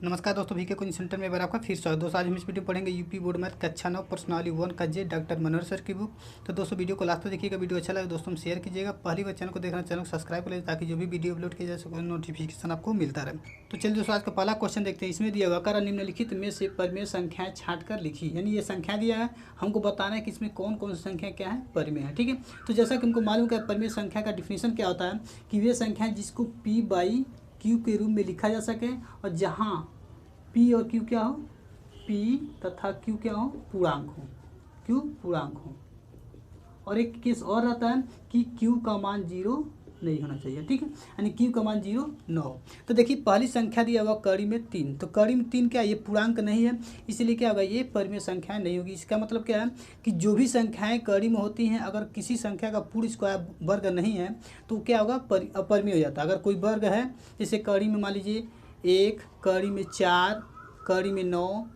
नमस्कार दोस्तों, VK coaching centre में एक बार आपका फिर स्वागत। दोस्तों आज हम इस वीडियो में पढ़ेंगे यूपी बोर्ड मैथ कक्षा 9 पर्सनाली 1 का जे डॉक्टर मनोहर सर की बुक। तो दोस्तों वीडियो को लास्ट तक देखिएगा। वीडियो अच्छा लगे दोस्तों शेयर कीजिएगा। पहली बार चैनल को देखना चैनल को सब्सक्राइब कर लीजिए ताकि जो भी वीडियो अपलोड किया जाए सके नोटिफिकेशन आपको मिलता रहे। तो चलिए दोस्तों आज का पहला क्वेश्चन देखते हैं। इसमें दिया हुआ कर निम्नलिखित में से परिमेय संख्याएं छाँट कर लिखी, यानी ये संख्या दिया है, हमको बताना है कि इसमें कौन कौन सी संख्या क्या है परिमेय है। ठीक है, तो जैसा कि हमको मालूम है परिमेय संख्या का डिफिनीशन क्या होता है कि वे संख्या जिसको पी बाई क्यू के रूप में लिखा जा सके और जहाँ पी और क्यू क्या हो, पी तथा क्यू क्या हो, पूर्णांक हो, क्यू पूर्णांक हो। और एक केस और रहता है कि क्यू का मान 0 नहीं होना चाहिए। ठीक है, यानी क्यू का मान 0 न हो। तो देखिए पहली संख्या दिया हुआ कड़ी में 3, तो कड़ी में 3 क्या ये पूर्णांक नहीं है, इसलिए क्या होगा ये परिमेय संख्या नहीं होगी। इसका मतलब क्या है कि जो भी संख्याएं कड़ी में होती हैं अगर किसी संख्या का पूर्ण स्क्वायर वर्ग नहीं है तो क्या होगा अपरिमेय हो जाता है। अगर कोई वर्ग है जैसे कड़ी में मान लीजिए 1, कड़ी में 4, कड़ी में 9,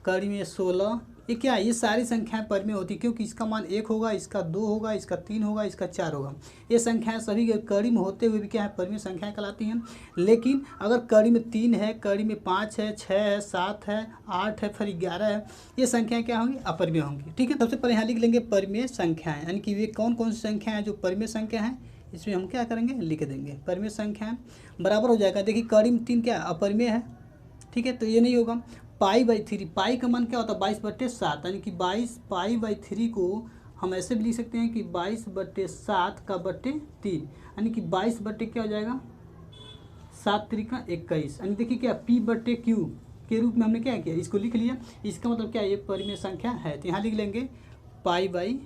कड़ी में 16, ये क्या है, ये सारी संख्याएं परिमेय होती है क्योंकि इसका मान 1 होगा, इसका 2 होगा, इसका 3 होगा, इसका 4 होगा। ये संख्याएं सभी कड़ी में होते हुए भी क्या है परिमेय संख्याएं कहलाती हैं। लेकिन अगर कड़ी में 3 है, कड़ी में 5 है, 6 है, 7 है, 8 है, फिर 11 है, ये संख्याएं क्या होंगी, अपरिमेय होंगी। ठीक है, सबसे पहले यहाँ लिख लेंगे परिमेय संख्याएं, यानी कि वे कौन कौन सी संख्या हैं जो परिमेय संख्या हैं, इसमें हम क्या करेंगे लिख देंगे। परिमेय संख्याएं बराबर हो जाएगा। देखिए कड़ी में 3 क्या अपरिमेय है, ठीक है, तो ये नहीं होगा। पाई बाई 3, पाई का मान क्या होता है 22/7, यानी कि 22 पाई बाई 3 को हम ऐसे भी लिख सकते हैं कि 22/7 का बट्टे 3, यानी कि 22 बट्टे क्या हो जाएगा 7 त्रिका 21, यानी देखिए क्या पी बट्टे क्यू के रूप में हमने क्या किया, इसको लिख लिया। इसका मतलब क्या ये परिमेय संख्या है, तो यहाँ लिख लेंगे पाई बाई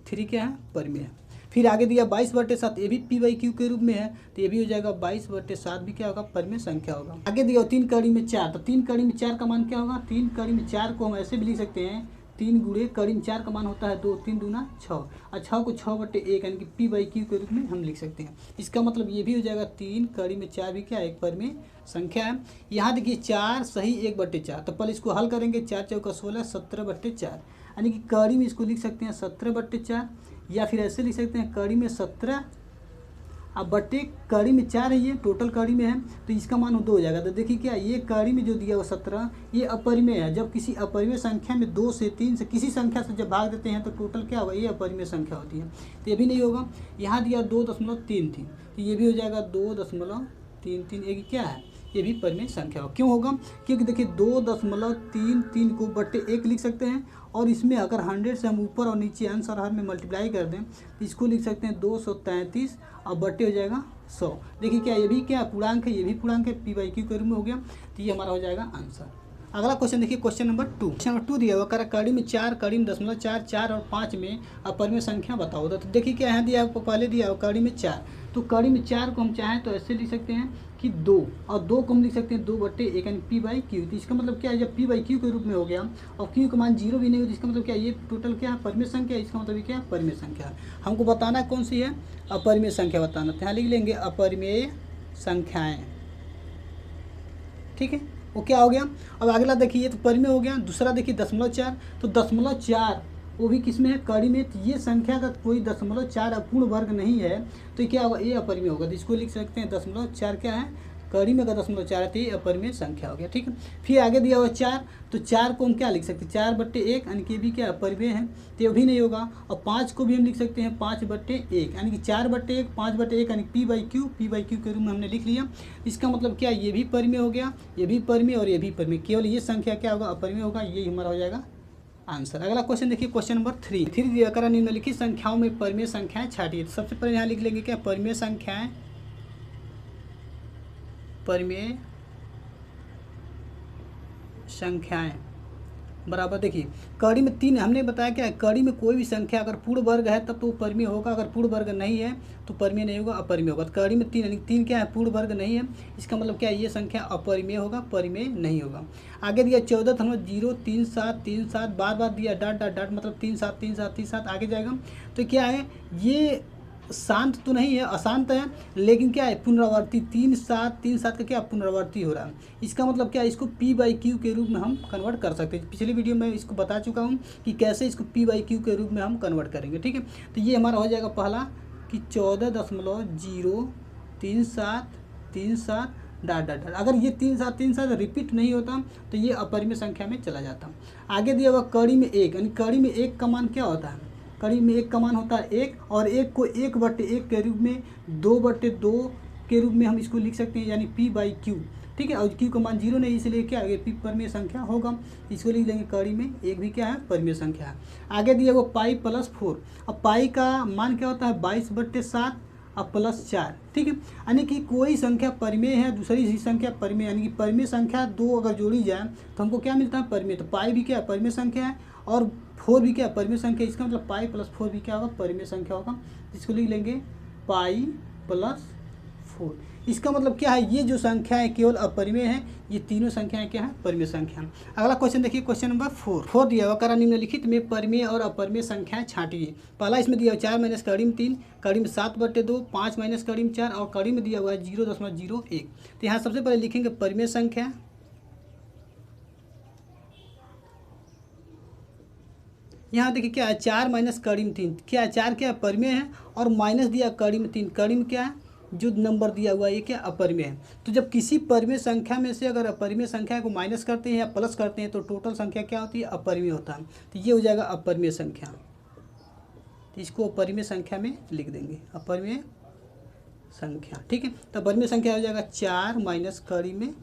3 क्या है परिमेय। फिर आगे दिया 22/7, ये भी पी बाई क्यू के रूप में है, तो ये भी हो जाएगा 22/7 भी क्या होगा परिमेय संख्या होगा। आगे दिया 3 कड़ी में 4, तो 3 कड़ी में 4 का मान क्या होगा, 3 कड़ी में 4 को हम ऐसे भी लिख सकते हैं 3 गुणे कड़ी में 4 का मान होता है 2, 3 दूना 6, और 6 को 6/1 यानी कि पी बाई क्यू के रूप में हम लिख सकते हैं। इसका मतलब ये भी हो जाएगा 3 कड़ी में 4 भी क्या एक परिमेय संख्या है। यहाँ देखिए 4 सही 1/4, तो पहले इसको हल करेंगे, 4 चौका 16 17/4, यानी कि कड़ी में इसको लिख सकते हैं 17/4, या फिर ऐसे लिख सकते हैं कड़ी में 17 अब बट्टे कड़ी में 4 है, ये टोटल कड़ी में है तो इसका मान 2 हो जाएगा। तो देखिए क्या ये कड़ी में जो दिया हुआ 17 ये अपरिमेय है। जब किसी अपरिमेय संख्या में 2 से 3 से किसी संख्या से जब भाग देते हैं तो टोटल क्या होगा ये अपरिमेय संख्या होती है, तो ये भी नहीं होगा। यहाँ दिया 2.3 थी, तो ये भी हो जाएगा 2.33, ये क्या है ये भी परिमेय संख्या हो। क्यों होगा, क्योंकि देखिए 2.33 को बट्टे 1 लिख सकते हैं, और इसमें अगर 100 से हम ऊपर और नीचे अंश और हर में मल्टीप्लाई कर दें तो इसको लिख सकते हैं 233 और बट्टे हो जाएगा 100। देखिए क्या ये भी क्या पूर्णांक है, ये भी पूर्णांक है, पी बाई क्यू के रूप में हो गया, तो ये हमारा हो जाएगा आंसर। अगला क्वेश्चन देखिए क्वेश्चन नंबर 2। क्वेश्चन नंबर 2 दिया हुआ कर कड़ी में 4, कड़ी में 0.4, 4 और 5 में अपरिमेय संख्या बताओ। तो देखिए क्या यहाँ दिया आपको पहले दिया हुआ कड़ी में 4, तो कड़ी में 4 को हम चाहें तो ऐसे लिख सकते हैं कि 2, और 2 को हम लिख सकते हैं 2/1 यानी पी बाई क्यू। तो इसका मतलब क्या है जब पी बाई क्यू के रूप में हो गया और क्यू का मान 0 भी नहीं हो, इसका मतलब क्या ये टोटल क्या है परिमेय संख्या, इसका मतलब क्या है परिमेय संख्या। हमको बताना कौन सी है अपरिमेय संख्या बताना, तो यहाँ लिख लेंगे अपरिमेय संख्याएँ। ठीक है, वो क्या हो गया। अब अगला देखिए ये तो परिमेय हो गया। दूसरा देखिए 0.4, तो 0.4 वो भी किसमें है कड़ी में, तो ये संख्या का कोई 0.4 अपूर्ण वर्ग नहीं है तो क्या होगा ये अपरिमेय होगा। तो इसको लिख सकते हैं 0.4 क्या है कड़ी में, अगर 0.4 है तो ये अपरिमेय संख्या हो गया। ठीक है, फिर आगे दिया हुआ 4, तो 4 को हम क्या लिख सकते हैं 4/1 यानी कि भी क्या अपरिमेय है, तो ये भी नहीं होगा। और 5 को भी हम लिख सकते हैं 5/1 यानी कि 4/1 5/1 यानी पी बाई क्यू के रूप में हमने लिख लिया। इसका मतलब क्या ये भी परिमेय हो गया, ये भी परिमेय और ये भी परिमेय, केवल ये संख्या क्या होगा अपरिमेय होगा, ये हमारा हो जाएगा आंसर। अगला क्वेश्चन देखिए क्वेश्चन नंबर 3 दिया करा निम्नलिखित संख्याओं में परिमेय संख्याएं छाटिए। तो सबसे पहले यहाँ लिख लेंगे क्या परिमेय संख्याएं, परिमेय संख्याएं बराबर। देखिए कड़ी में 3 हमने बताया क्या है कड़ी में कोई भी संख्या अगर पूर्ण वर्ग है तब तो परिमेय होगा, अगर पूर्ण वर्ग नहीं है तो परिमेय नहीं होगा अपरिमेय होगा। तो कड़ी में 3 यानी 3 क्या है पूर्ण वर्ग नहीं है, इसका मतलब क्या है ये संख्या अपरिमेय होगा परिमेय नहीं होगा। आगे दिया 14 था 0 3 7 3 7 बार बार दिया डॉट डॉट डॉट मतलब 3 7 3 7 3 7 आगे जाएगा। तो क्या है ये शांत तो नहीं है अशांत है, लेकिन क्या है पुनरावर्ती 3 7 3 7 का क्या पुनरावर्ती हो रहा है। इसका मतलब क्या है इसको पी बाई क्यू के रूप में हम कन्वर्ट कर सकते हैं। पिछली वीडियो में इसको बता चुका हूँ कि कैसे इसको पी बाई क्यू के रूप में हम कन्वर्ट करेंगे। ठीक है, तो ये हमारा हो जाएगा पहला कि 14.03737 डॉट डॉट डॉट। अगर ये 3 साथ रिपीट नहीं होता तो ये अपरिमेय संख्या में चला जाता। आगे दिया हुआ कड़ी में 1, यानी कड़ी में 1 का मान क्या होता है? कड़ी में 1 का मान होता है 1, और 1 को 1/1 के रूप में 2/2 के रूप में हम इसको लिख सकते हैं, यानी p/q। ठीक है, और q का मान 0 नहीं, इसलिए क्या है, p परमेय संख्या होगा, इसको लिख लेंगे कड़ी में 1 भी क्या है, परमेय संख्या है। आगे दिया वो पाई प्लस 4। अब पाई का मान क्या होता है 22/7 अब प्लस 4। ठीक है, यानी कि कोई संख्या परिमेय है, दूसरी संख्या परिमेय, यानी कि परिमेय संख्या 2 अगर जोड़ी जाए तो हमको क्या मिलता है, परिमेय। तो पाई भी क्या है, परिमेय संख्या है, और 4 भी क्या है, परिमेय संख्या। इसका मतलब पाई प्लस 4 भी क्या होगा, परिमेय संख्या होगा। इसको लिख लेंगे पाई प्लस 4। इसका मतलब क्या है, ये जो संख्या है केवल अपरिमेय है, ये तीनों संख्याएं क्या है, परिमेय संख्या। अगला क्वेश्चन देखिए, क्वेश्चन नंबर 4 दिया हुआ करा निम्नलिखित में परिमेय और अपरिमेय संख्याएं छांटिए। पहला इसमें दिया हुआ 4 माइनस कड़ी में 3, कड़ी में 7/2, 5 माइनस कड़ी में 4, और कड़ी में दिया हुआ है 0.01। तो यहाँ सबसे पहले लिखेंगे परिमेय संख्या। यहाँ देखिए क्या है, 4 माइनस कड़ी में 3, क्या है 4 क्या है, परिमेय है, और माइनस दिया कड़ी में 3, कड़ी में क्या है, जो नंबर दिया हुआ है ये क्या अपरिमेय है। तो जब किसी परिमेय संख्या में से अगर अपरिमेय संख्या को माइनस करते हैं या प्लस करते हैं तो टोटल संख्या क्या होती है, अपरिमेय होता है। तो ये हो जाएगा अपरिमेय संख्या। तो इसको अपरिमेय संख्या में लिख देंगे, अपरिमेय संख्या। ठीक है, तो अपरिमेय संख्या हो जाएगा 4 माइनस कड़ी में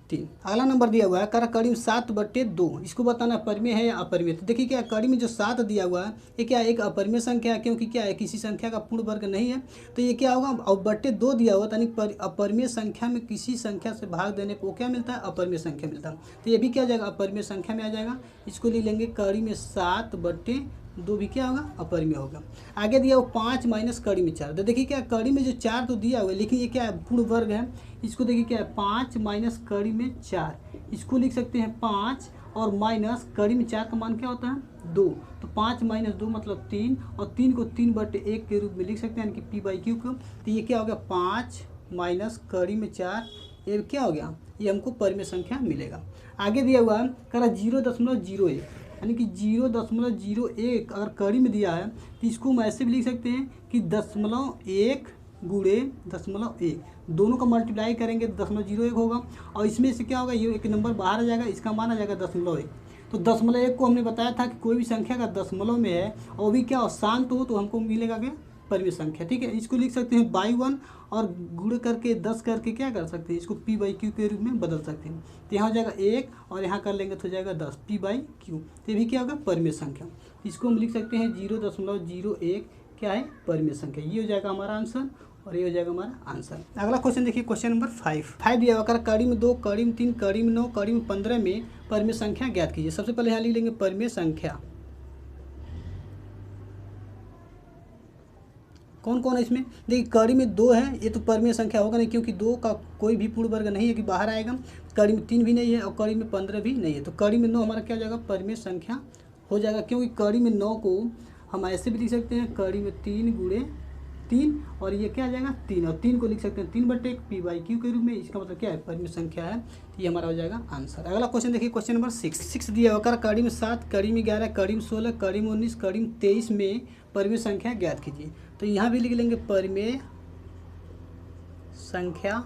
3। अगला नंबर दिया हुआ है कड़ी में 7/2, इसको बताना परिमेय है या अपरिमेय। तो देखिए क्या कड़ी में जो 7 दिया हुआ है ये क्या है, एक अपरिमेय संख्या है, क्योंकि क्या है, किसी संख्या का पूर्ण वर्ग नहीं है। तो ये क्या होगा, और /2 दिया हुआ, यानी अपरिमेय संख्या में किसी संख्या से भाग देने को क्या मिलता है, अपरिमेय संख्या मिलता है। तो ये भी क्या आ जाएगा, अपरिमेय संख्या में आ जाएगा। इसको ले लेंगे कड़ी में 7/2 भी क्या होगा, अपरिमेय होगा। आगे दिया हुआ 5 माइनस कड़ी में 4। तो देखिए क्या कड़ी में जो 4 तो दिया हुआ है, लेकिन ये क्या है, पूर्ण वर्ग है। इसको देखिए क्या है, 5 माइनस कड़ी में 4, इसको लिख सकते हैं 5, और माइनस कड़ी में 4 का मान क्या होता है 2। तो 5 माइनस 2 मतलब 3, और 3 को 3/1 के रूप में लिख सकते हैं, यानी कि p/q को। तो ये क्या हो गया, 5 माइनस कड़ी में 4, ये क्या हो गया, ये हमको परिमेय संख्या मिलेगा। आगे दिया हुआ है 0.01, यानी कि 0.01 अगर कड़ी में दिया है तो इसको हम ऐसे भी लिख सकते हैं कि 0.1 गुणे 0.1, दोनों का मल्टीप्लाई करेंगे तो 0.01 होगा, और इसमें से क्या होगा, ये एक नंबर बाहर आ जाएगा, इसका मान आ जाएगा 0.1। तो 0.1 को हमने बताया था कि कोई भी संख्या का दशमलव में है और भी क्या शांत हो तो हमको मिलेगा क्या, परिमेय संख्या। ठीक है, इसको लिख सकते हैं बाई 1, और गुण करके 10 करके क्या कर सकते हैं, इसको p/q के रूप में बदल सकते हैं। तो यहाँ हो जाएगा 1, और यहाँ कर लेंगे तो हो जाएगा 10 p/q। तो ये भी क्या होगा, परिमेय संख्या। इसको हम लिख सकते हैं 0.01 क्या है, परिमेय संख्या। ये हो जाएगा हमारा आंसर, और ये हो जाएगा हमारा आंसर। अगला क्वेश्चन देखिए, क्वेश्चन नंबर 5 दिया हुआ कड़ी में 2, कड़ी में 3, कड़ी में 9, कड़ी में 15 में परिमेय संख्या ज्ञात कीजिए। सबसे पहले यहाँ लिख लेंगे परिमेय संख्या। कौन कौन है इसमें, देखिए कड़ी में 2 है, ये तो परिमेय संख्या होगा नहीं, क्योंकि 2 का कोई भी पूर्ण वर्ग नहीं है कि बाहर आएगा। कड़ी में 3 भी नहीं है, और कड़ी में 15 भी नहीं है। तो कड़ी में 9 हमारा क्या हो जाएगा, परिमेय संख्या हो जाएगा, क्योंकि कड़ी में 9 को हम ऐसे भी लिख सकते हैं, कड़ी में 3 गुणे 3, और ये क्या आ जाएगा 3, और 3 को लिख सकते हैं 3/1 p/q के रूप में। इसका मतलब क्या है, परिमेय संख्या है। तो ये हमारा हो जाएगा आंसर। अगला क्वेश्चन देखिए, क्वेश्चन नंबर 6 दिया होकर कड़ी में 7, कड़ी में 11, कड़ी में 16, कड़ी में 19, कड़ी में 23 में परिमेय संख्या ज्ञात कीजिए। तो यहाँ भी लिख लेंगे परिमेय संख्या,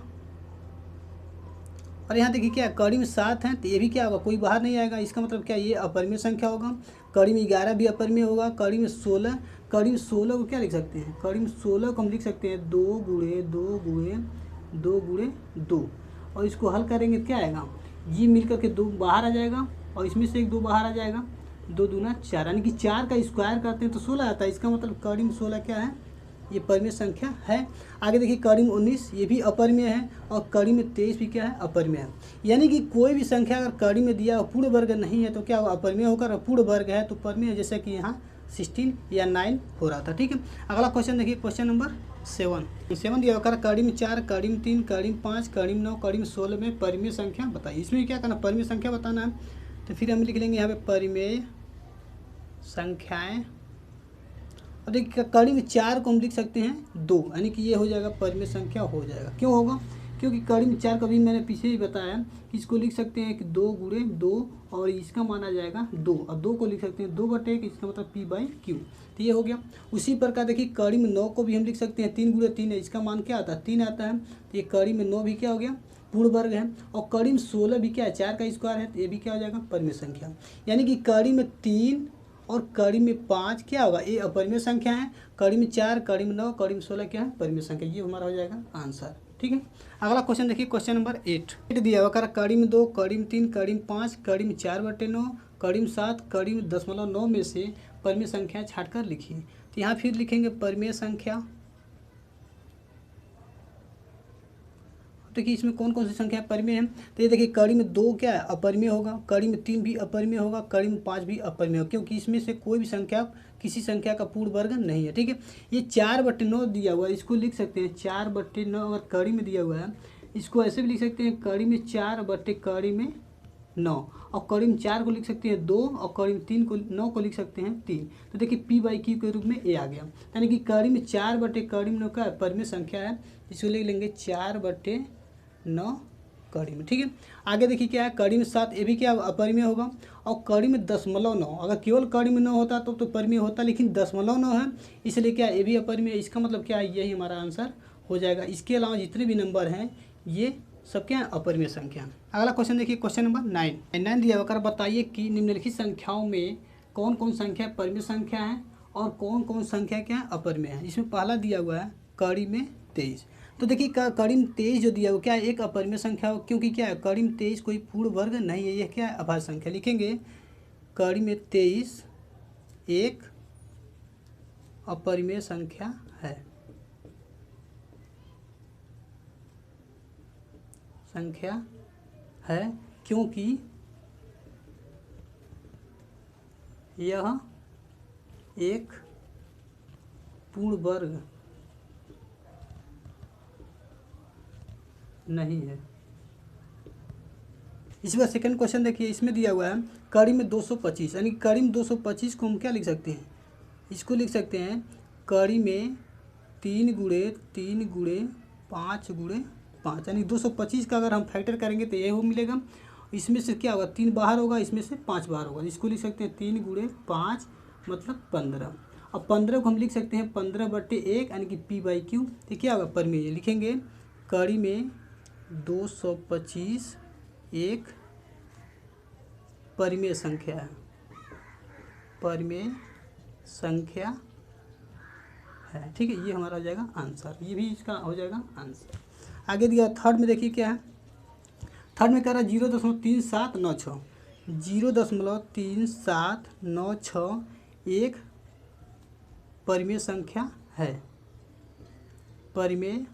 और यहाँ देखिए क्या कड़ी में 7 है, तो ये भी क्या होगा, कोई बाहर नहीं आएगा, इसका मतलब क्या, ये अपरिमेय संख्या होगा। कड़ी में 11 भी अपरिमेय होगा। कड़ी में 16, कड़ी में 16 को क्या लिख सकते हैं, कड़ी में 16 को हम लिख सकते हैं 2 गुणे 2 गुणे 2 गुणे 2, और इसको हल करेंगे क्या आएगा, ये मिल करके 2 बाहर आ जाएगा, और इसमें से एक 2 बाहर आ जाएगा, 2 दूना 4, यानी कि 4 का स्क्वायर करते हैं तो 16 आता है। इसका मतलब कड़ी में 16 क्या है, ये परिमेय संख्या है। आगे देखिए कड़ी में 19, ये भी अपरिमेय है, और कड़ी में 23 भी क्या है, अपरिमेय है। यानी कि कोई भी संख्या अगर कड़ी में दिया पूर्ण वर्ग नहीं है तो क्या होगा, अपरिमेय होकर, और पूर्ण वर्ग है तो परिमेय, जैसे कि यहाँ 16 या 9 हो रहा था। ठीक है, अगला क्वेश्चन देखिए, क्वेश्चन नंबर 7 दिया होकर कड़ी में 4, कड़ी में 3, कड़ी में 5, कड़ी में 9, कड़ी में 16 में परिमेय संख्या बताइए। इसमें क्या करना, परिमेय संख्या बताना है। तो फिर हम लिख लेंगे यहाँ पे परिमेय संख्याएँ, और देखिए कड़ी में 4 को हम लिख सकते हैं 2, यानी कि ये हो जाएगा परिमेय संख्या हो जाएगा। क्यों होगा, क्योंकि कड़ी में 4 का भी मैंने पीछे ही बताया कि इसको लिख सकते हैं कि 2 गुणे 2, और इसका मान आ जाएगा 2, और 2 को लिख सकते हैं 2/1, इसका मतलब p/q। तो ये हो गया। उसी प्रकार देखिए कड़ी में 9 को भी हम लिख सकते हैं 3 गुणे 3 है, इसका मान क्या आता है, 3 आता है। तो ये कड़ी में 9 भी क्या हो गया, पूर्ण वर्ग है, और कड़ी में 16 भी क्या है, 4 का स्क्वायर है, तो ये भी क्या हो जाएगा, परिमेय संख्या। यानी कि कड़ी में 3 और कड़ी में 5 क्या होगा, ये अपरिमेय संख्या है। कड़ी में 4, कड़ी में 9, कड़ी में 16 क्या है, परिमेय संख्या। ये हमारा हो जाएगा आंसर। ठीक है, अगला क्वेश्चन देखिए, क्वेश्चन नंबर 8 दिया हुआ, कड़ी में 2, कड़ी में 3, कड़ी में 5, कड़ी में 4/9, कड़ी में 7, कड़ी में 0.9 में से परिमेय संख्या छाँट कर लिखिए। तो यहाँ फिर लिखेंगे परिमेय संख्या। देखिए इसमें कौन कौन सी संख्या परिमेय है, तो ये देखिए कड़ी में 2 क्या है, अपरिमेय होगा, कड़ी में 3 भी अपरिमेय होगा, कड़ी में 5 भी अपरिमेय होगा, क्योंकि इसमें से कोई भी संख्या किसी संख्या का पूर्ण वर्ग नहीं है। ठीक है, ये 4/9 दिया हुआ है, इसको लिख सकते हैं 4/9। अगर कड़ी में दिया हुआ है, इसको ऐसे भी लिख सकते हैं, कड़ी में 4/9, और कड़ी में 4 को लिख सकते हैं 2, और कड़ी में 3 को 9 को लिख सकते हैं 3। तो देखिए P/Q के रूप में ए आ गया, यानी कि कड़ी में 4/9 का परिमेय संख्या है, इसको लिख लेंगे 4/9 कड़ी में। ठीक है, आगे देखिए क्या है, कड़ी में 7, ये भी क्या अपरिमेय होगा, और कड़ी में 0.9, अगर केवल कड़ी में 9 होता तो परिमेय होता, लेकिन 0.9 है, इसलिए क्या ये भी अपरिमेय। इसका मतलब क्या है, यही हमारा आंसर हो जाएगा। इसके अलावा जितने भी नंबर हैं ये सब क्या है, अपरिमेय संख्या। अगला क्वेश्चन देखिए, क्वेश्चन नंबर 9 दिया होकर बताइए कि निम्नलिखित संख्याओं में कौन कौन संख्या परिमेय संख्या है और कौन कौन संख्या क्या है, अपरिमेय है। इसमें पहला दिया हुआ है कड़ी में 23। तो देखिए कड़ी में 23 जो दिया हुआ क्या है, एक अपरिमेय संख्या हो, क्योंकि क्या है, कड़ी में 23 कोई पूर्ण वर्ग नहीं है, यह क्या है, अभाज्य संख्या। लिखेंगे कड़ी में 23 एक अपरिमेय संख्या है, क्योंकि यह एक पूर्ण वर्ग नहीं है। इसी बार सेकंड क्वेश्चन देखिए, इसमें दिया हुआ है कड़ी में 225, यानी कड़ी में 225 को हम क्या लिख सकते हैं, इसको लिख सकते हैं कड़ी में 3 गुणे 3 गुणे 5 गुणे 5, यानी 225 का अगर हम फैक्टर करेंगे तो ये हो मिलेगा। इसमें से क्या होगा, 3 बाहर होगा, इसमें से 5 बाहर होगा, इसको लिख सकते हैं 3 गुणे 5 मतलब 15। अब 15 को हम लिख सकते हैं 15/1, यानी कि P/Q। तो क्या होगा, परिमेय। लिखेंगे कड़ी में 225 एक परिमेय संख्या है, परिमेय संख्या है। ठीक है, ये हमारा हो जाएगा आंसर, ये भी इसका हो जाएगा आंसर। आगे दिया थर्ड में देखिए क्या है, थर्ड में कह रहा है 0.3796, 0.3796 एक परिमेय संख्या है, परिमेय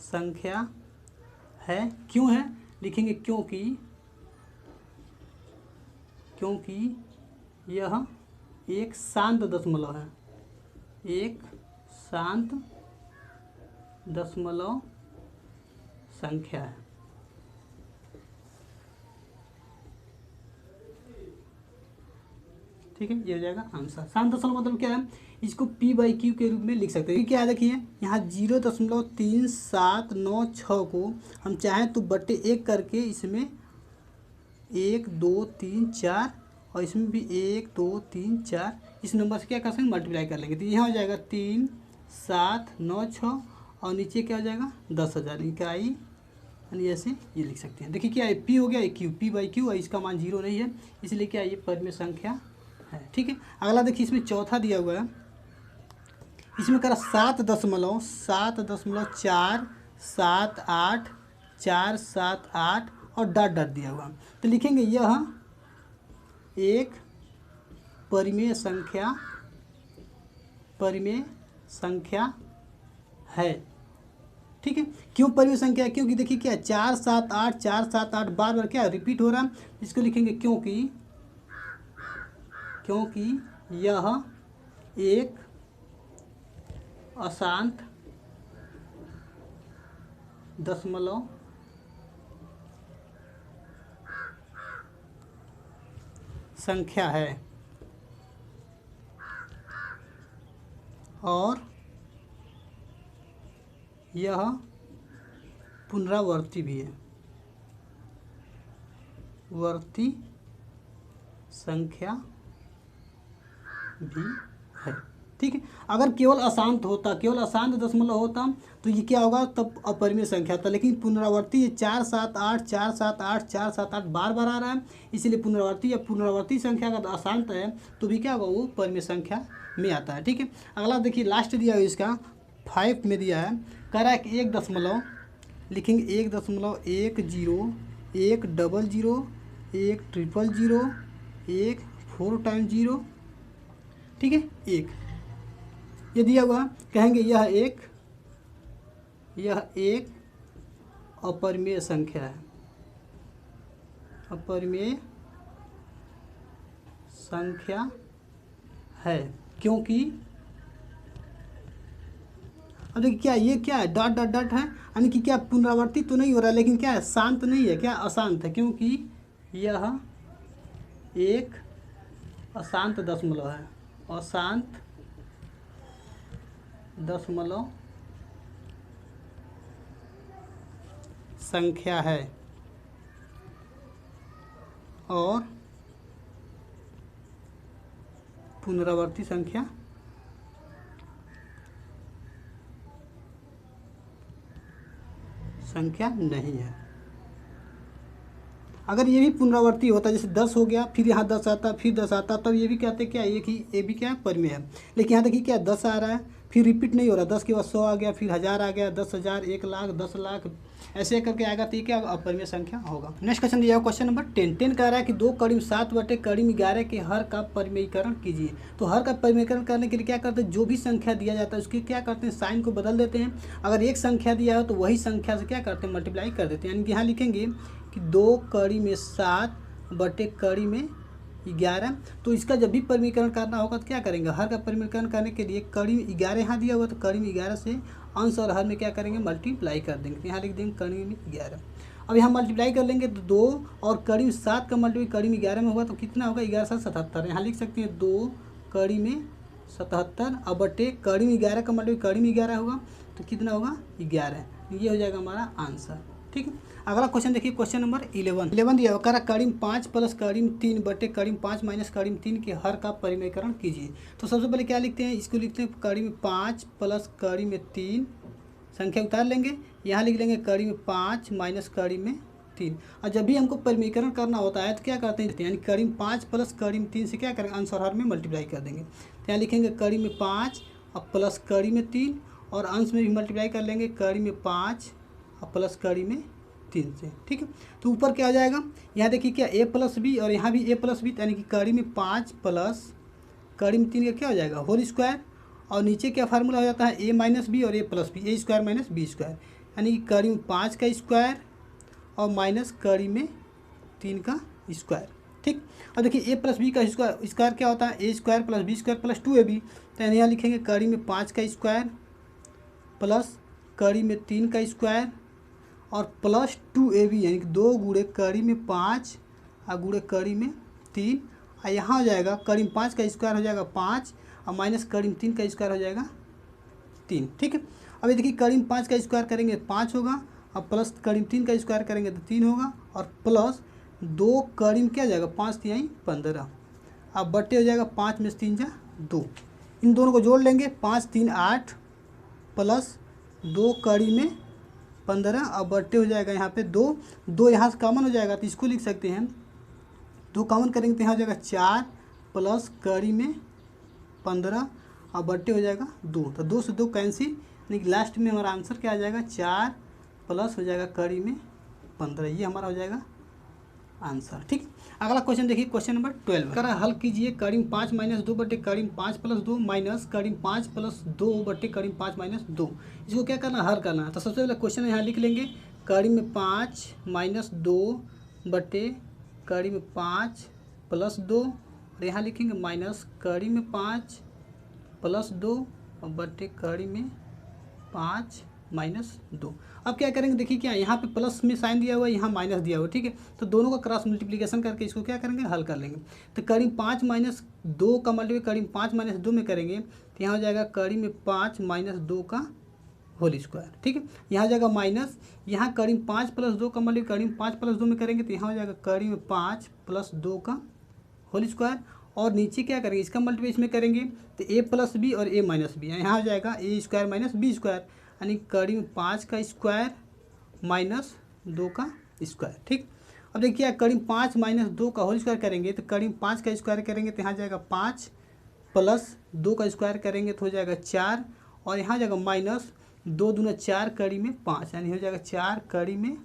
संख्या है। क्यों है, लिखेंगे क्योंकि यह एक शांत दशमलव है, एक शांत दशमलव संख्या है। ठीक है, ये हो जाएगा आंसर। शांत दशमलव मतलब क्या है, इसको P/Q के रूप में लिख सकते हैं। क्या है देखिए, यहाँ 0.3796 को हम चाहें तो बट्टे 1 करके इसमें 1 2 3 4, और इसमें भी 1 2 3 4, इस नंबर से क्या कर सकते हैं, मल्टीप्लाई कर लेंगे। तो यहाँ हो जाएगा 3796, और नीचे क्या हो जाएगा 10,000 इकाई, यानी ऐसे ये लिख सकते हैं। देखिए क्या है, P हो गया, Q P/Q, और इसका मान 0 नहीं है, इसलिए क्या ये परिमेय संख्या है। ठीक है, अगला देखिए, इसमें चौथा दिया हुआ है, इसमें करा 7.478 और डॉट डॉट दिया हुआ। तो लिखेंगे यह एक परिमेय संख्या है। ठीक है, क्यों परिमेय संख्या है, क्योंकि देखिए क्या 478 बार बार क्या रिपीट हो रहा है, इसको लिखेंगे क्योंकि यह एक अशांत दशमलव संख्या है, और यह पुनरावर्ती भी है, वर्ती संख्या भी है। ठीक है। अगर केवल अशांत दशमलव होता तो ये क्या होगा, तब अपरिमेय संख्या होता। लेकिन पुनरावर्ती 4 7 8 4 7 8 4 7 8 बार बार आ रहा है, इसलिए पुनरावर्ती संख्या अगर अशांत है तो भी क्या होगा, वो परिमेय संख्या में आता है। ठीक है। अगला देखिए लास्ट दिया है इसका 5 में दिया है, कह रहा है कि 1 दशमलव लिखेंगे 1.10 100 1 000 1 4 टाइम्स 0, ठीक है 1 ये दिया हुआ। कहेंगे यह एक अपरिमेय संख्या है, अपरिमेय संख्या है, क्योंकि अब देखिए क्या ये क्या है, डॉट डॉट डॉट है, यानी कि क्या पुनरावर्ती तो नहीं हो रहा है, लेकिन क्या है, शांत नहीं है, क्या अशांत है, क्योंकि यह एक अशांत दशमलव है, अशांत दशमलव संख्या है और पुनरावर्ती संख्या नहीं है। अगर ये भी पुनरावर्ती होता, जैसे 10 हो गया, फिर यहाँ 10 आता, फिर 10 आता, तब ये भी कहते क्या एक ही, ये भी क्या परिमेय है। लेकिन यहाँ देखिए क्या 10 आ रहा है, फिर रिपीट नहीं हो रहा, 10 के बाद 100 आ गया, फिर 1000 आ गया, 10,000, 1 लाख, 10 लाख, ऐसे करके आएगा, तो ये क्या अपरिमेय संख्या होगा। नेक्स्ट क्वेश्चन दिया है, क्वेश्चन नंबर 10 कह रहा है कि 2 करीब 7 बटे करीब 11 के हर का परिमेयीकरण कीजिए। तो हर का परिमेयीकरण करने के लिए क्या करते हैं, जो भी संख्या दिया जाता है उसके क्या करते हैं, साइन को बदल देते हैं। अगर एक संख्या दिया हो तो वही संख्या से क्या करते हैं, मल्टीप्लाई कर देते हैं। यानी कि यहाँ लिखेंगे कि 2 कड़ी में 7 बटे कड़ी में 11। तो इसका जब भी परिमेयीकरण करना होगा तो क्या करेंगे, हर का परिमेयीकरण करने के लिए कड़ी में 11 यहाँ दिया हुआ, तो कड़ी में 11 से अंश और हर में क्या करेंगे, मल्टीप्लाई कर देंगे। यहाँ लिख देंगे कड़ी में 11। अब यहाँ मल्टीप्लाई कर लेंगे तो 2 और कड़ी में 7 का मल्टीप्लाई कड़ी में 11 में होगा तो कितना होगा, 11 7 77। यहाँ लिख सकते हैं 2 कड़ी में 77 अब बटे कड़ी में 11 का मल्टीप्लाई कड़ी में 11 होगा तो कितना होगा 11। ये हो जाएगा हमारा आंसर। ठीक है। अगला क्वेश्चन देखिए, क्वेश्चन नंबर 11 दिया हुआ, करा करीम 5 प्लस करीम 3 बटे करीम 5 माइनस करीम 3 के हर का परिमेयीकरण कीजिए। तो सबसे पहले क्या लिखते हैं, इसको लिखते हैं करीम 5 प्लस करीम 3, संख्या उतार लेंगे, यहाँ लिख लेंगे करीम 5 माइनस करीम 3। और जब भी हमको परिमेयीकरण करना होता है तो क्या करते हैं, यानी करीम 5 प्लस करीम 3 से क्या करेंगे, अंश और हर में मल्टीप्लाई कर देंगे। तो यहाँ लिखेंगे करीम 5 और प्लस करीम 3 और अंश में भी मल्टीप्लाई कर लेंगे करीम 5 और प्लस करीम 3 से। ठीक है। तो ऊपर क्या आ जाएगा, यहाँ देखिए क्या a प्लस बी और यहाँ भी a प्लस बी, यानी कि कड़ी में 5 प्लस कड़ी में 3 का क्या हो जाएगा होल स्क्वायर, और नीचे क्या फार्मूला हो जाता है a माइनस बी और a plus B, a square minus B square, यानी कि कड़ी में 5 का स्क्वायर और माइनस कड़ी में 3 का स्क्वायर। ठीक। और देखिए a प्लस बी का स्क्वायर क्या होता है, a square plus B square plus 2ab। तो यहाँ लिखेंगे कड़ी में 5 का स्क्वायर प्लस कड़ी में 3 का स्क्वायर और प्लस 2ab, यानी कि 2 गुणे कड़ी में 5 और गुणे कड़ी में 3, और यहाँ हो जाएगा कड़ी में 5 का स्क्वायर हो जाएगा 5 और माइनस कड़ी में 3 का स्क्वायर हो जाएगा 3। ठीक है। अब देखिए कड़ी में 5 का स्क्वायर करेंगे 5 होगा और प्लस कड़ी में 3 का स्क्वायर करेंगे तो 3 होगा, और प्लस 2 कड़ी में क्या हो जाएगा 5 3 15, अब बट्टे हो जाएगा 5 में 3 जा 2। इन दोनों को जोड़ लेंगे 5 3 8 प्लस 2 कड़ी में 15 और बट्टे हो जाएगा यहाँ पे 2 यहाँ से कॉमन हो जाएगा तो इसको लिख सकते हैं 2 कॉमन करेंगे तो यहाँ हो जाएगा 4 प्लस कड़ी में 15 और बट्टे हो जाएगा 2, तो 2 से 2 कैंसिल, यानी कि लास्ट में हमारा आंसर क्या आ जाएगा 4 प्लस हो जाएगा कड़ी में 15, ये हमारा हो जाएगा आंसर। ठीक। अगला क्वेश्चन देखिए, क्वेश्चन नंबर 12 करा हल कीजिए करीम 5 माइनस 2 बटे करीम 5 प्लस 2 माइनस करीम 5 प्लस 2 बटे करीम 5 माइनस 2। इसको क्या करना, हल करना है। तो सबसे पहले क्वेश्चन यहाँ लिख लेंगे करीम में 5 माइनस 2 बटे करीम में 5 प्लस 2, और यहाँ लिखेंगे माइनस करीम में 5 प्लस 2 और बटे करीम में 5 माइनस 2। अब क्या करेंगे, देखिए क्या यहाँ पे प्लस में साइन दिया हुआ है, यहाँ माइनस दिया हुआ है। ठीक है। तो दोनों का क्रॉस मल्टीप्लिकेशन करके इसको क्या करेंगे, हल कर लेंगे। तो करीब 5 माइनस 2 का मल्टीप्लाई करीब 5 माइनस 2 में करेंगे तो यहाँ हो जाएगा करीब में 5 माइनस 2 का होल स्क्वायर। ठीक है। यहाँ हो जाएगा माइनस, यहाँ करीब 5 प्लस 2 का मल्टीप्लाई करीब 5 प्लस 2 में करेंगे तो यहाँ हो जाएगा करीब में 5 प्लस 2 का होल स्क्वायर, और नीचे क्या करेंगे, इसका मल्टीप्लाई इसमें करेंगे तो ए प्लस बी और ए माइनस बी, यहाँ हो जाएगा ए स्क्वायर माइनस बी स्क्वायर, यानी कड़ी में 5 का स्क्वायर माइनस 2 का स्क्वायर। ठीक, अब देखिए कड़ी में 5 माइनस 2 का होल स्क्वायर करेंगे तो कड़ी में 5 का स्क्वायर करेंगे तो यहाँ जाएगा 5 प्लस 2 का स्क्वायर करेंगे तो हो जाएगा 4, और यहाँ जाएगा माइनस 2 दूना 4 कड़ी में 5, यानी हो जाएगा 4 कड़ी में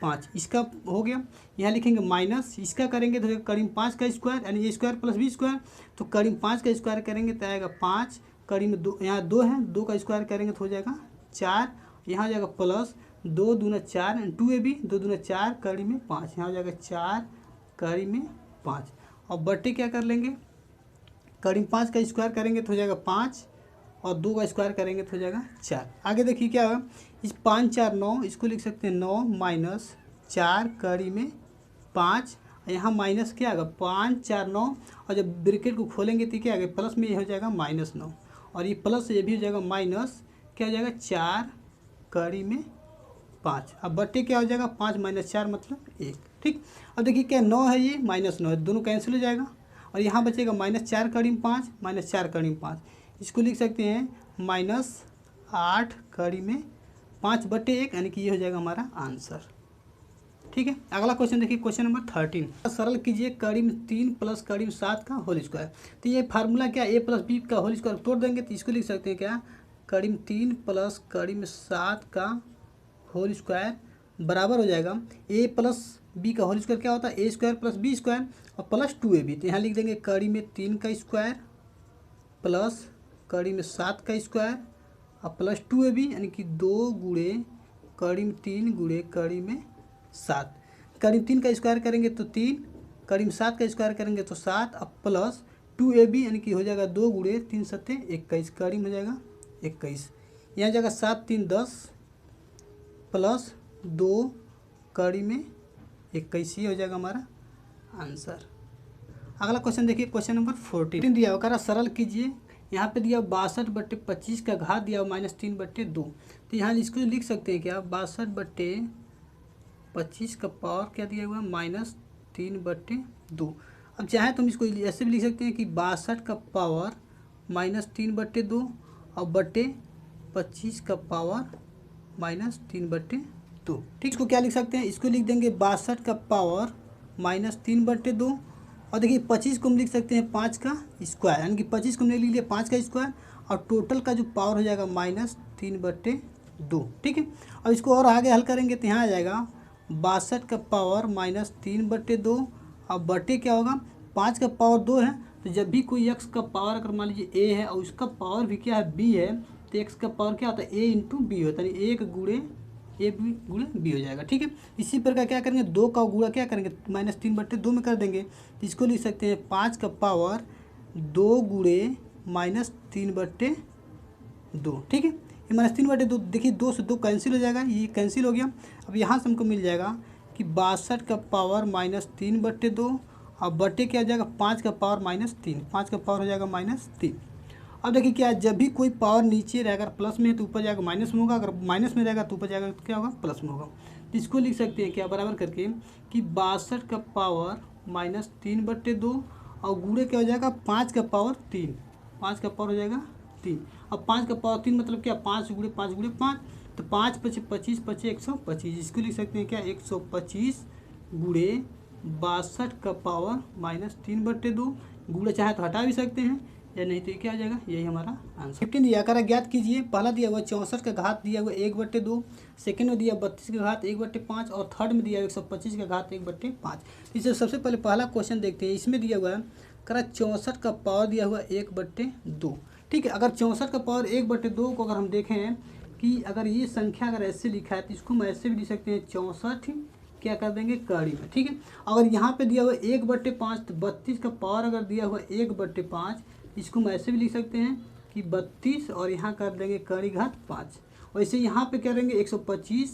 5। इसका हो गया, यहाँ लिखेंगे माइनस, इसका करेंगे तो कड़ी में 5 का स्क्वायर यानी ए स्क्वायर प्लस बी स्क्वायर, तो कड़ी में 5 का स्क्वायर करेंगे तो आएगा 5, कड़ी में 2, यहाँ 2 है, 2 का स्क्वायर करेंगे तो हो जाएगा 4, यहाँ जाएगा प्लस 2 दूना 4 2ab 2 दूना 4 कड़ी में 5, यहाँ हो जाएगा 4 कड़ी में 5। और बट्टे क्या कर लेंगे, कड़ी में 5 का स्क्वायर करेंगे तो हो जाएगा 5 और 2 का स्क्वायर करेंगे तो हो जाएगा 4। आगे देखिए क्या होगा, इस 5 4 9 इसको लिख सकते हैं 9 माइनस 4 कड़ी में 5, यहाँ माइनस क्या आएगा 5 4 9, और जब ब्रैकेट को खोलेंगे तो क्या आएगा प्लस में ये हो जाएगा -9, और ये प्लस ये भी हो जाएगा माइनस क्या हो जाएगा 4 कड़ी में 5। अब बट्टे क्या हो जाएगा 5 माइनस 4 मतलब 1। ठीक, अब देखिए क्या 9 है ये -9 है, दोनों कैंसिल हो जाएगा, और यहाँ बचेगा -4 कड़ी में 5 -4 कड़ी में 5, इसको लिख सकते हैं -8 कड़ी में 5 बट्टे 1, यानी कि ये हो जाएगा हमारा आंसर। ठीक है, अगला क्वेश्चन देखिए, क्वेश्चन नंबर 13। सरल कीजिए कड़ी में 3 प्लस कड़ी में 7 का होल स्क्वायर। तो ये फार्मूला क्या, ए प्लस बी का होल स्क्वायर तोड़ देंगे तो इसको लिख सकते हैं क्या, कड़ी में 3 प्लस कड़ी में 7 का होल स्क्वायर बराबर हो जाएगा ए प्लस बी का होल स्क्वायर क्या होता है, ए स्क्वायर प्लस बी स्क्वायर और प्लस 2ab। तो यहाँ लिख देंगे कड़ी में 3 का स्क्वायर प्लस कड़ी में 7 का स्क्वायर और प्लस 2ab, यानी कि 2 गुणे कड़ी में 3 गुणे कड़ी में 7। कड़ी में 3 का स्क्वायर करेंगे तो 3, कड़ी में 7 का स्क्वायर करेंगे तो 7 और प्लस 2ab, यानी कि हो जाएगा 2 गुणे 3 सत्ते 21, कड़ी में हो जाएगा 21, यहाँ जाएगा 7 3 10 प्लस 2 कड़ी में 21, ये हो जाएगा हमारा आंसर। अगला क्वेश्चन देखिए, क्वेश्चन नंबर 14 दिया होगा, सरल कीजिए। यहाँ पे दिया 62 बट्टे 25 का घात दिया हो -3 बट्टे 2। तो यहाँ इसको लिख सकते हैं क्या, 62 बट्टे 25 का पावर क्या दिया हुआ है -3 बट्टे 2। अब चाहे तो हम इसको ऐसे भी लिख सकते हैं कि 62 का पावर -3 बट्टे 2 और बट्टे 25 का पावर -3 बट्टे 2। ठीक, इसको क्या लिख सकते हैं, इसको लिख देंगे 62 का पावर -3 बट्टे 2, और देखिए 25 को हम लिख सकते हैं 5 का स्क्वायर, यानी कि 25 को हमने लिख लिया 5 का स्क्वायर, और टोटल का जो पावर हो जाएगा -3 बट्टे 2। ठीक है, अब इसको और आगे हल करेंगे तो यहाँ आ जाएगा 62 का पावर -3 बट्टे 2, और बट्टे क्या होगा 5 का पावर 2 है, तो जब भी कोई x का पावर अगर मान लीजिए a है और उसका पावर भी क्या है b है, तो x का पावर क्या होता है a इंटू बी होता है, यानी 1 गुणे ए बी गुणे बी हो जाएगा। ठीक है, इसी प्रकार क्या करेंगे 2 का गुणा क्या करेंगे -3 बट्टे 2 में कर देंगे, तो इसको लिख सकते हैं 5 का पावर 2 गुणे -3 बट्टे 2। ठीक है, ये -3 बट्टे 2, देखिए 2 से 2 कैंसिल हो जाएगा, ये कैंसिल हो गया। अब यहाँ से हमको मिल जाएगा कि 62 का पावर -3 बट्टे 2 और बट्टे क्या हो जाएगा 5 का पावर -3, 5 का पावर हो जाएगा -3। अब देखिए क्या है, जब भी कोई पावर नीचे रहेगा अगर प्लस में है तो ऊपर जाएगा माइनस में होगा, अगर माइनस में रहेगा तो ऊपर जाएगा तो क्या होगा प्लस में होगा। तो इसको लिख सकते हैं क्या बराबर करके कि 62 का पावर -3 बट्टे 2 और गुणे क्या हो जाएगा 5 का पावर 3, 5 का पावर हो जाएगा 3, अब 5 का पावर 3 मतलब क्या 5 गुणे 5 गुणे 5, तो 5 × 25 = 125, इसको लिख सकते हैं क्या 125 गुणे 62 का पावर -3 बट्टे 2, गुणे चाहे तो हटा भी सकते हैं या नहीं तो क्या आ जाएगा, यही हमारा आंसर। 15 दिया कर ज्ञात कीजिए, पहला दिया हुआ 64 का घात दिया हुआ 1 बट्टे 2, सेकेंड में दिया 32 का घात 1 बट्टे 5 और थर्ड में दिया 125 का घात 1 बट्टे 5। इससे सबसे पहले पहला क्वेश्चन देखते हैं, इसमें दिया हुआ है करा 64 का पावर दिया हुआ 1 बट्टे 2। ठीक है, अगर 64 का पावर 1 बट्टे 2 को अगर हम देखें कि अगर ये संख्या अगर ऐसे लिखा है तो इसको हम ऐसे भी लिख सकते हैं 64 क्या कर देंगे कड़ी में। ठीक है, अगर यहाँ पे दिया हुआ 1 बट्टे 5 तो 32 का पावर अगर दिया हुआ 1 बट्टे 5, इसको हम ऐसे भी लिख सकते हैं कि 32 और यहाँ कर देंगे कड़ी घात 5। वैसे यहाँ पे करेंगे 125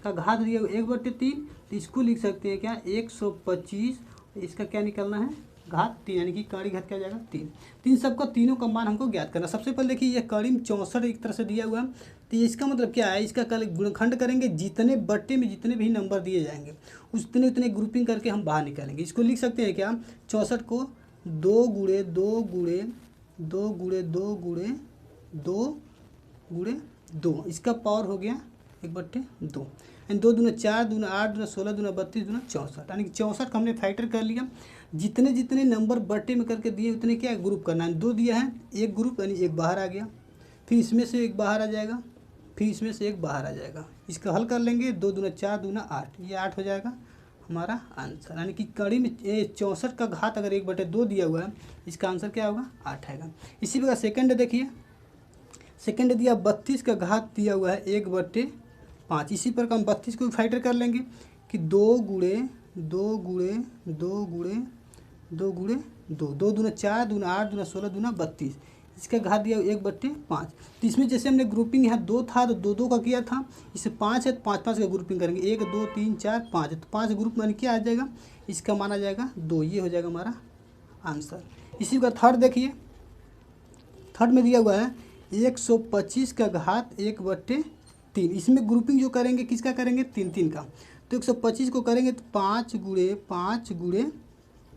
का घात दिया हुआ 1 बट्टे 3, तो इसको लिख सकते हैं क्या 125, इसका क्या निकलना है घात 3, यानी कि कड़ी घात क्या हो जाएगा 3। तीन सबका तीनों का मान हमको ज्ञात करना। सबसे पहले देखिए ये कड़ी में 64 एक तरह से दिया हुआ है, तो इसका मतलब क्या है, इसका कल गुणनखंड करेंगे, जितने बट्टे में जितने भी नंबर दिए जाएंगे उतने ग्रुपिंग करके हम बाहर निकालेंगे। इसको लिख सकते हैं क्या 64 को 2 गुणे 2 गुणे 2 गुणे 2 गुणे 2 गुणे 2, इसका पावर हो गया 1/2, यानी 2 दूना 4, दूना 8, दूना 16, दूना 32, दूना 64, यानी 64 का हमने फैक्टर कर लिया। जितने जितने नंबर बट्टे में करके दिए उतने क्या ग्रुप करना है। 2 दिया है, एक ग्रुप यानी एक बाहर आ गया, फिर इसमें से एक बाहर आ जाएगा, फिर इसमें से एक बाहर आ जाएगा। इसका हल कर लेंगे, 2 दूना 4, दूना 8, ये 8 हो जाएगा हमारा आंसर। यानी कि कड़ी में 64 का घात अगर 1/2 दिया हुआ है, इसका आंसर क्या होगा 8 आएगा। इसी प्रकार सेकंड देखिए, सेकंड दिया 32 का घात दिया हुआ है 1/5। इसी प्रकार हम 32 को भी फैक्टर कर लेंगे कि 2 गुणे 2 गुणे 2 गुणे 2 गुणे 2, 2 दूना 4, दूना 8, दूना 16, दूना 32, इसका घात दिया 1/5। तो इसमें जैसे हमने ग्रुपिंग यहाँ 2 था तो 2 2 का किया था, इससे 5 है तो 5 5 का ग्रुपिंग करेंगे, 1 2 3 4 5, तो 5 ग्रुप माने क्या आ जाएगा, इसका माना जाएगा 2, ये हो जाएगा हमारा आंसर। इसी का थर्ड देखिए, थर्ड में दिया हुआ है 125 का घात 1/3। इसमें ग्रुपिंग जो करेंगे किसका करेंगे, 3 3 का। तो 125 को करेंगे तो 5 गुणे 5 गुणे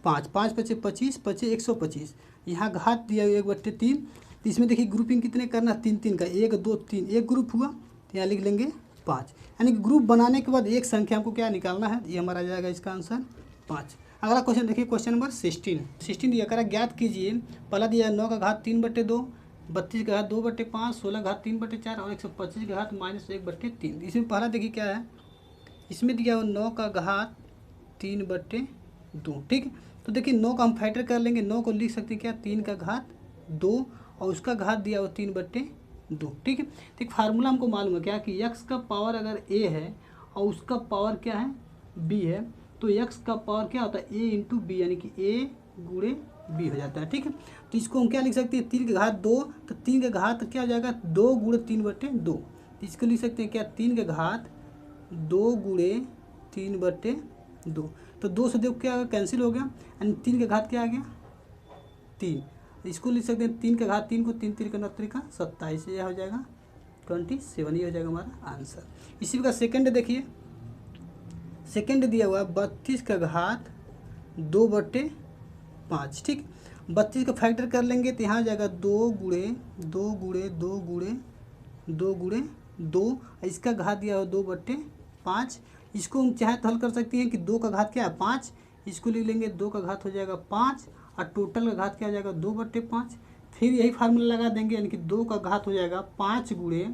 5, 5 5 25, 25 125, यहाँ घात दिया 1/3। तो इसमें देखिए ग्रुपिंग कितने करना, 3 3 का, 1 2 3, एक ग्रुप हुआ तो यहाँ लिख लेंगे 5। यानी कि ग्रुप बनाने के बाद एक संख्या हमको क्या निकालना है, ये हमारा आ जाएगा इसका आंसर 5। अगला क्वेश्चन देखिए, क्वेश्चन नंबर 16 दिया करा, ज्ञात कीजिए। पहला दिया 9 का घात 3/2, 32 का घात 2/5, 16 का घात 3/4 और 125 का घात -1/3। इसमें पहला देखिए क्या है, इसमें दिया हुआ 9 का घात 3/2, ठीक है। तो देखिए 9 का हम फैक्टर कर लेंगे, 9 को लिख सकते हैं क्या, 3 का घात 2 और उसका घात दिया हुआ 3/2, ठीक है। तो एक फार्मूला हमको मालूम है क्या कि x का पावर अगर a है और उसका पावर क्या है b है, तो x का पावर क्या होता है a इंटू बी, यानी कि a गुणे b हो जाता है, ठीक है। तो इसको हम क्या लिख सकते हैं, 3 का घात 2, तो 3 का घात क्या हो जाएगा 2 गुणे 3/2, तो इसको लिख सकते हैं क्या, 3 का घात 2 गुणे 3/2। तो 2 से देखो क्या कैंसिल हो गया, यानी 3 का घात क्या आ गया 3, इसको लिख सकते हैं 3 का घात 3 को 3 3 का 9 का 27, यह हो जाएगा 27, ये हो जाएगा हमारा आंसर। इसी प्रकार सेकंड देखिए, सेकंड दिया हुआ है 32 का घात 2/5, ठीक। 32 का फैक्टर कर लेंगे तो यहाँ हो जाएगा 2 गुणे 2 गुणे 2 गुणे 2 गुणे 2, इसका घात दिया हुआ 2/5। इसको हम चाहे तो हल कर सकते हैं कि 2 का घात क्या है 5, इसको लिख लेंगे 2 का घात हो जाएगा 5 और टोटल का घात क्या हो जाएगा 2/5। फिर यही फार्मूला लगा देंगे, यानी कि 2 का घात हो जाएगा 5 गुणे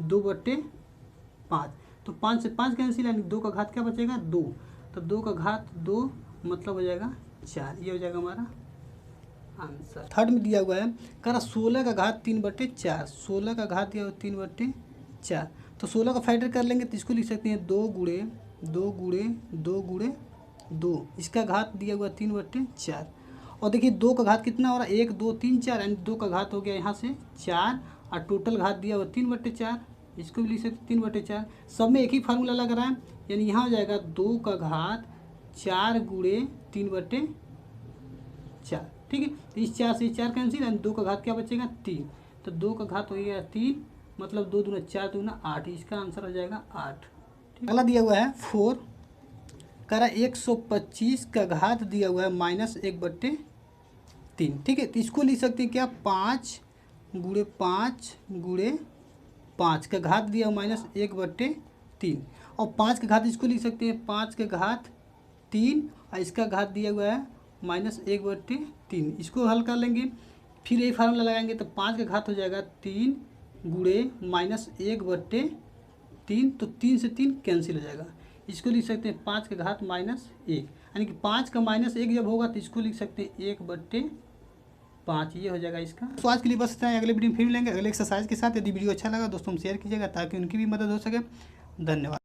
2/5। तो 5 से 5 कैंसिल, यानी 2 का घात क्या बचेगा 2, तो 2 का घात 2 मतलब हो जाएगा 4, ये हो जाएगा हमारा आंसर। थर्ड में दिया हुआ है करा 16 का घात 3/4, 16 का घात दिया हुआ 3/4, तो 16 का फैक्टर कर लेंगे तो इसको लिख सकते हैं 2 गुणे 2 गुणे 2 गुणे 2, इसका घात दिया हुआ 3/4। और देखिए 2 का घात कितना हो रहा है 1 2 3 4, यानी 2 का घात हो गया यहाँ से 4 और टोटल घात दिया हुआ 3/4, इसको भी लिख सकते 3/4। सब में एक ही फार्मूला लग रहा है, यानी यहाँ हो जाएगा 2 का घात 4 गुणे 3/4, ठीक है। तो इस 4 से 4 कैंसिल, यानी 2 का घात क्या बचेगा 3, तो 2 का घात हो गया 3, मतलब 2 दूना 4 दूना 8, इसका आंसर हो जाएगा 8। अगला दिया हुआ है 4 करा 125 का घात दिया हुआ है -1/3, ठीक है। तो इसको लिख सकते हैं क्या 5 गुणे 5 गुणे 5 का घात दिया हुआ -1/3, और 5 का घात इसको लिख सकते हैं 5 का घात 3 और इसका घात दिया हुआ है -1/3, इसको हल कर लेंगे। फिर यही फार्मूला लगाएंगे तो 5 का घात हो जाएगा 3 गुणे -1/3, तो 3 से 3 कैंसिल हो जाएगा, इसको लिख सकते हैं 5 का घात -1, यानी कि 5 का -1 जब होगा तो इसको लिख सकते हैं 1/5, ये हो जाएगा इसका। तो आज के लिए बस इतना है, अगले वीडियो में फिर मिलेंगे अगले एक्सरसाइज के साथ। यदि वीडियो अच्छा लगा दोस्तों शेयर कीजिएगा ताकि उनकी भी मदद हो सके। धन्यवाद।